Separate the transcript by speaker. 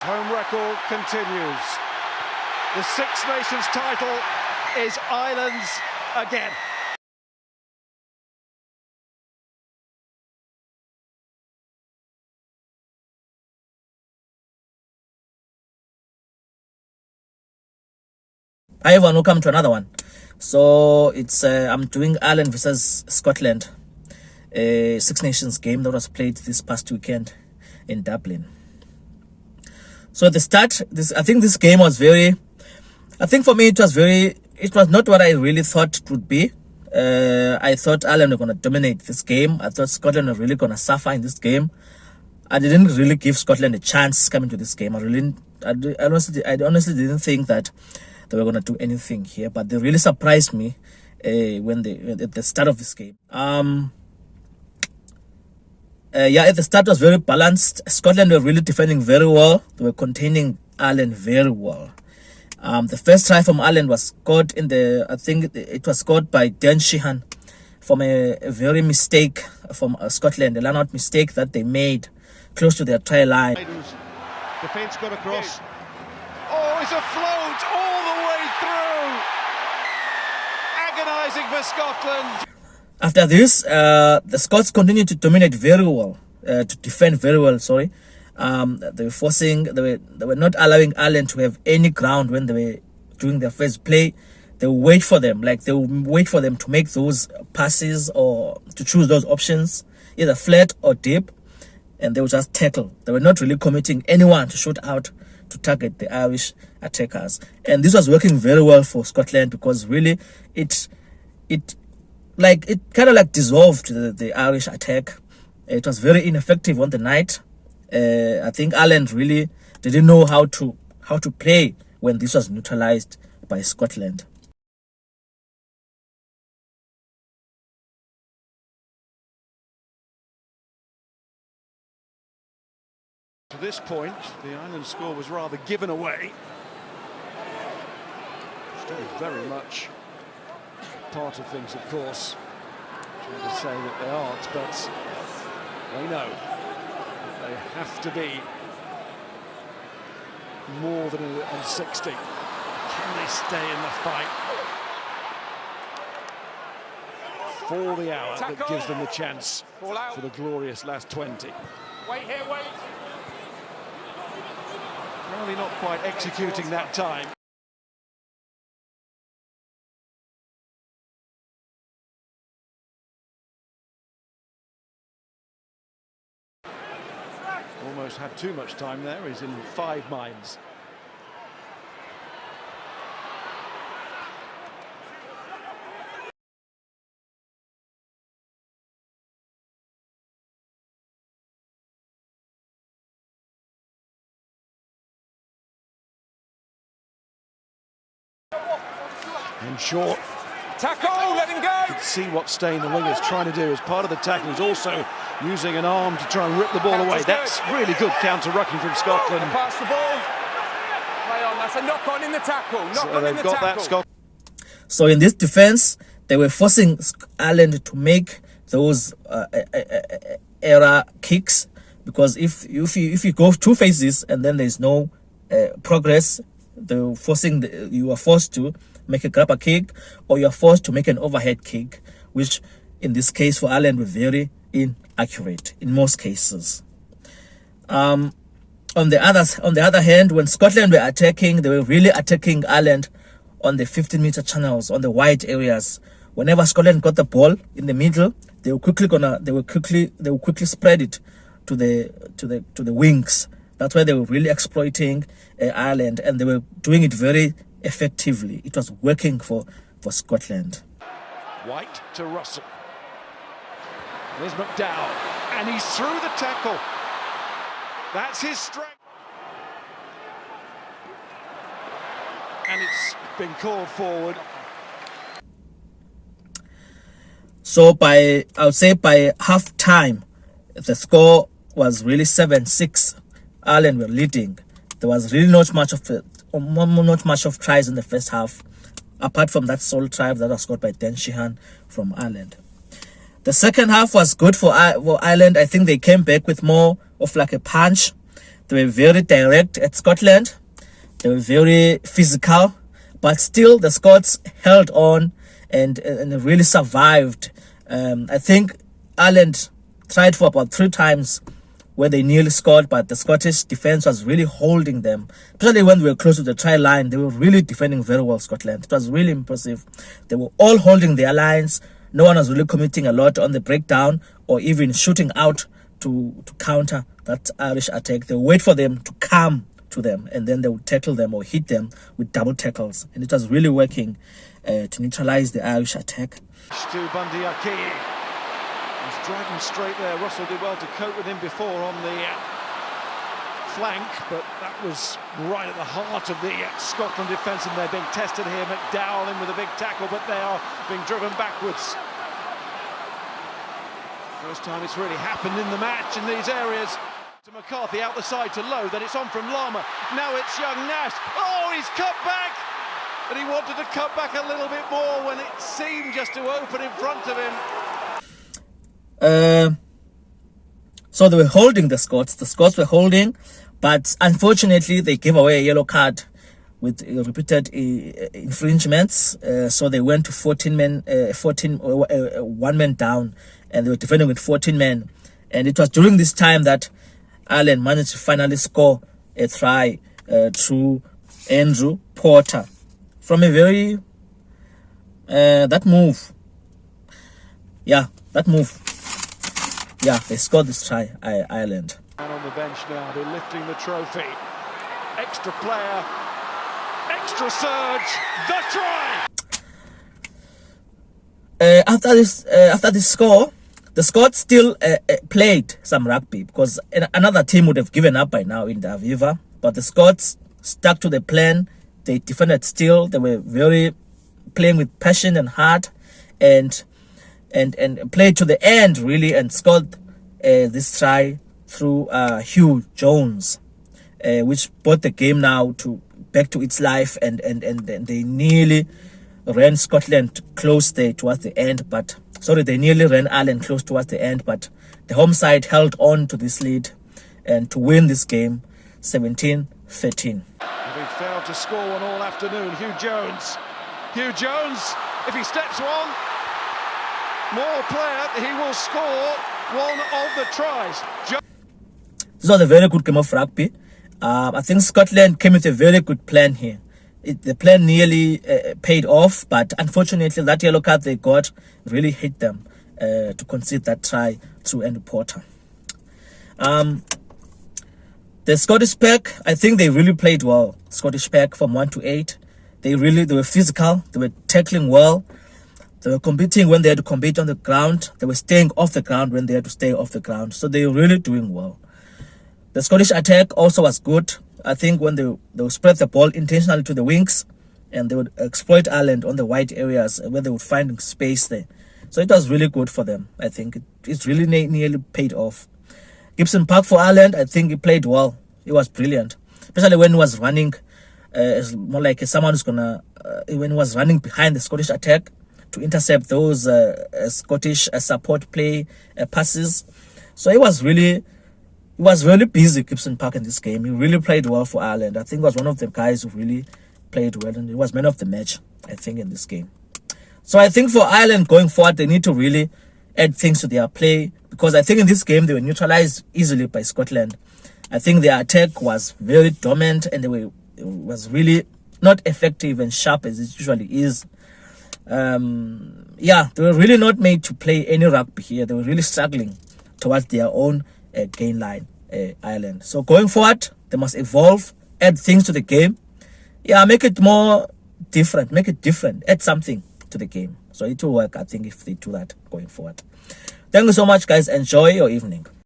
Speaker 1: Home record continues. The Six Nations title is Ireland's again.
Speaker 2: Hi everyone, welcome to another one. So it's I'm doing Ireland versus Scotland, a Six Nations game that was played this past weekend in Dublin. So at the start, I think this game was for me it was not what I really thought it would be. I thought Ireland were going to dominate this game. I thought Scotland were really going to suffer in this game. I didn't really give Scotland a chance coming to this game. I honestly didn't think that they were going to do anything here, but they really surprised me at the start of this game. At the start it was very balanced. Scotland were really defending very well. They were containing Ireland very well. The first try from Ireland was scored I think it was scored by Dan Sheehan from a very mistake from Scotland, a line-out mistake that they made close to their try line.
Speaker 1: Defence got across. Oh, it's a float all the way through. Agonising for Scotland.
Speaker 2: After this, the Scots continued to dominate very well, to defend very well. Sorry, they were not allowing Ireland to have any ground when they were doing their first play. They would wait for them, to make those passes or to choose those options, either flat or deep, and they would just tackle. They were not really committing anyone to shoot out to target the Irish attackers, and this was working very well for Scotland because really it kind of dissolved the Irish attack. It was very ineffective on the night. I think Ireland really didn't know how to play when this was neutralized by Scotland.
Speaker 1: To this point, the Ireland score was rather given away. Still very much part of things, of course. Trying to say that they aren't, but they know that they have to be more than on 60. Can they stay in the fight for the hour that gives them the chance for the glorious last 20?
Speaker 3: Wait here, wait.
Speaker 1: Probably not quite executing that time. Almost had too much time there. He's in 5 minds. And short.
Speaker 3: Tackle, let him go!
Speaker 1: You can see what Steyn, the winger, is trying to do as part of the tackle. He's also using an arm to try and rip the ball away. That's really good counter-rucking from Scotland.
Speaker 3: Pass the ball. Play on, that's a knock-on in the tackle.
Speaker 2: So in this defense, they were forcing Ireland to make those error kicks, because if you go 2 phases and then there's no progress, you are forced to make a grabber kick, or you are forced to make an overhead kick, which in this case for Ireland were very inaccurate in most cases. On the other hand, when Scotland were attacking, they were really attacking Ireland on the 15-meter channels, on the wide areas. Whenever Scotland got the ball in the middle, they would quickly spread it to the wings. That's why they were really exploiting Ireland, and they were doing it very effectively. It was working for Scotland.
Speaker 1: White to Russell. There's McDowell, and he's through the tackle. That's his strength. And it's been called forward.
Speaker 2: So I would say by half time, the score was really 7-6. Ireland were leading. There was really not much of tries in the first half, apart from that sole try that was scored by Dan Sheehan from Ireland. The second half was good for Ireland. I think they came back with more of like a punch. They were very direct at Scotland. They were very physical, but still the Scots held on and really survived. I think Ireland tried for about 3 times where they nearly scored, but the Scottish defence was really holding them. Especially when we were close to the try line, they were really defending very well, Scotland. It was really impressive. They were all holding their lines. No one was really committing a lot on the breakdown or even shooting out to counter that Irish attack. They would wait for them to come to them, and then they would tackle them or hit them with double tackles. And it was really working to neutralise the Irish attack.
Speaker 1: To Bundy Aki. He's dragging straight there. Russell did well to cope with him before on the flank, but that was right at the heart of the Scotland defence, and they're being tested here. McDowell in with a big tackle, but they are being driven backwards. First time it's really happened in the match in these areas. To McCarthy out the side to Lowe, then it's on from Lama. Now it's young Nash. Oh, he's cut back! And he wanted to cut back a little bit more when it seemed just to open in front of him.
Speaker 2: So they were holding the Scots. The Scots were holding, but unfortunately they gave away a yellow card with repeated infringements. So they went to 14 men, 1 man down, and they were defending with 14 men. And it was during this time that Ireland managed to finally score a try through Andrew Porter from a very that move. Yeah, they scored this try, Ireland.
Speaker 1: And on the bench now, they're lifting the trophy. Extra player, extra surge, the try!
Speaker 2: After this score, the Scots still played some rugby, because another team would have given up by now in the Aviva. But the Scots stuck to the plan. They defended still. They were very playing with passion and heart, and played to the end really, and scored this try through Hugh Jones, which brought the game now back to its life, and they nearly ran Scotland close there towards the end, but they nearly ran Ireland close towards the end, but the home side held on to this lead and to win this game 17-13.
Speaker 1: Having failed to score one all afternoon, Hugh Jones, if he steps one more player, he will score one of the tries.
Speaker 2: This was a very good game of rugby. I think Scotland came with a very good plan here. The plan nearly paid off, but unfortunately that yellow card they got really hit them to concede that try through Andrew Porter. The Scottish pack, I think they really played well. Scottish pack from 1 to 8. They were physical. They were tackling well. They were competing when they had to compete on the ground. They were staying off the ground when they had to stay off the ground. So they were really doing well. The Scottish attack also was good. I think when they would spread the ball intentionally to the wings, and they would exploit Ireland on the wide areas where they would find space there. So it was really good for them. I think it really nearly paid off. Gibson Park for Ireland, I think he played well. He was brilliant, especially when he was running. It's more like someone who's gonna when he was running behind the Scottish attack to intercept those Scottish support play passes. So he was really busy, Gibson Park, in this game. He really played well for Ireland. I think he was one of the guys who really played well, and he was man of the match, I think, in this game. So I think for Ireland going forward, they need to really add things to their play, because I think in this game they were neutralized easily by Scotland. I think their attack was very dominant, and it was really not effective and sharp as it usually is. They were really not made to play any rugby here. They were really struggling towards their own gain line, Ireland. So going forward, they must evolve, add things to the game. Make it more different, make it different, add something to the game. So it will work, I think, if they do that going forward. Thank you so much, guys. Enjoy your evening.